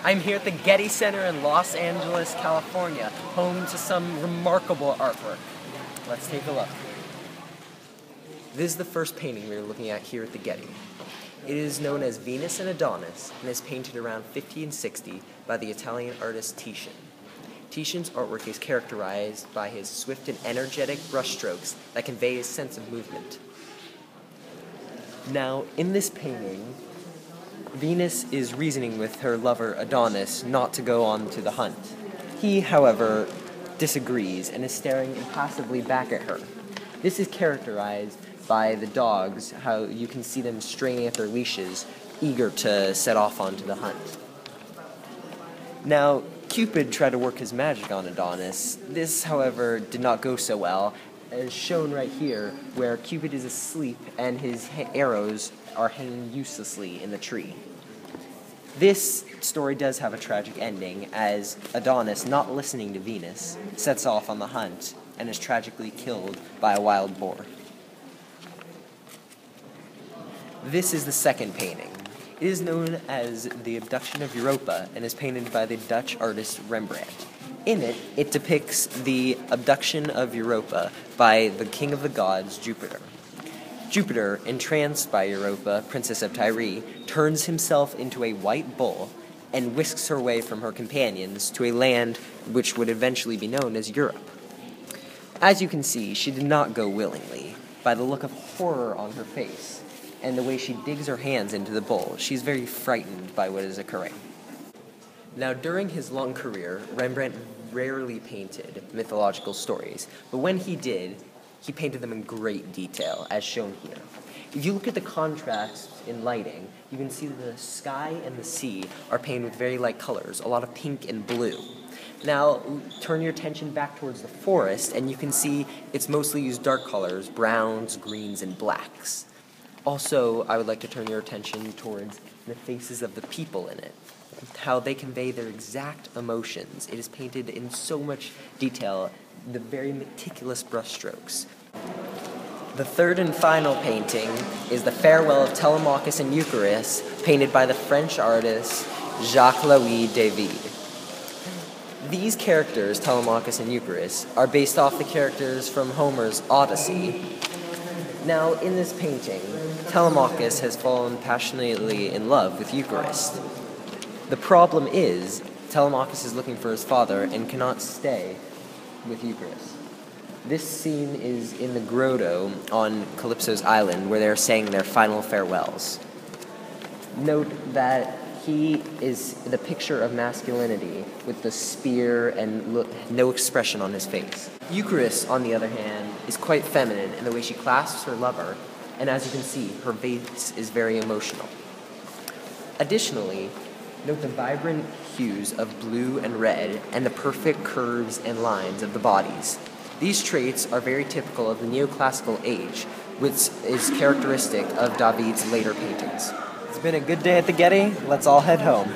I'm here at the Getty Center in Los Angeles, California, home to some remarkable artwork. Let's take a look. This is the first painting we're looking at here at the Getty. It is known as Venus and Adonis and is painted around 1560 by the Italian artist Titian. Titian's artwork is characterized by his swift and energetic brushstrokes that convey his sense of movement. Now, in this painting, Venus is reasoning with her lover Adonis not to go on to the hunt. He, however, disagrees and is staring impassively back at her. This is characterized by the dogs, how you can see them straining at their leashes, eager to set off onto the hunt. Now, Cupid tried to work his magic on Adonis. This, however, did not go so well, as shown right here, where Cupid is asleep and his arrows are hanging uselessly in the tree. This story does have a tragic ending, as Adonis, not listening to Venus, sets off on the hunt and is tragically killed by a wild boar. This is the second painting. It is known as the Abduction of Europa and is painted by the Dutch artist Rembrandt. In it, it depicts the abduction of Europa by the king of the gods, Jupiter. Jupiter, entranced by Europa, princess of Tyre, turns himself into a white bull and whisks her away from her companions to a land which would eventually be known as Europe. As you can see, she did not go willingly. By the look of horror on her face and the way she digs her hands into the bull, she's very frightened by what is occurring. Now, during his long career, Rembrandt rarely painted mythological stories, but when he did, he painted them in great detail, as shown here. If you look at the contrast in lighting, you can see that the sky and the sea are painted with very light colors, a lot of pink and blue. Now, turn your attention back towards the forest, and you can see it's mostly used dark colors, browns, greens, and blacks. Also, I would like to turn your attention towards the faces of the people in it, how they convey their exact emotions. It is painted in so much detail, the very meticulous brushstrokes. The third and final painting is the Farewell of Telemachus and Eucharis, painted by the French artist Jacques-Louis. These characters, Telemachus and Eucharis, are based off the characters from Homer's Odyssey. Now, in this painting, Telemachus has fallen passionately in love with Eucharis. The problem is, Telemachus is looking for his father and cannot stay with Eucharis. This scene is in the grotto on Calypso's island, where they're saying their final farewells. Note that he is the picture of masculinity, with the spear and no expression on his face. Eucharis, on the other hand, is quite feminine in the way she clasps her lover, and as you can see, her face is very emotional. Additionally, note the vibrant hues of blue and red and the perfect curves and lines of the bodies. These traits are very typical of the neoclassical age, which is characteristic of David's later paintings. It's been a good day at the Getty. Let's all head home.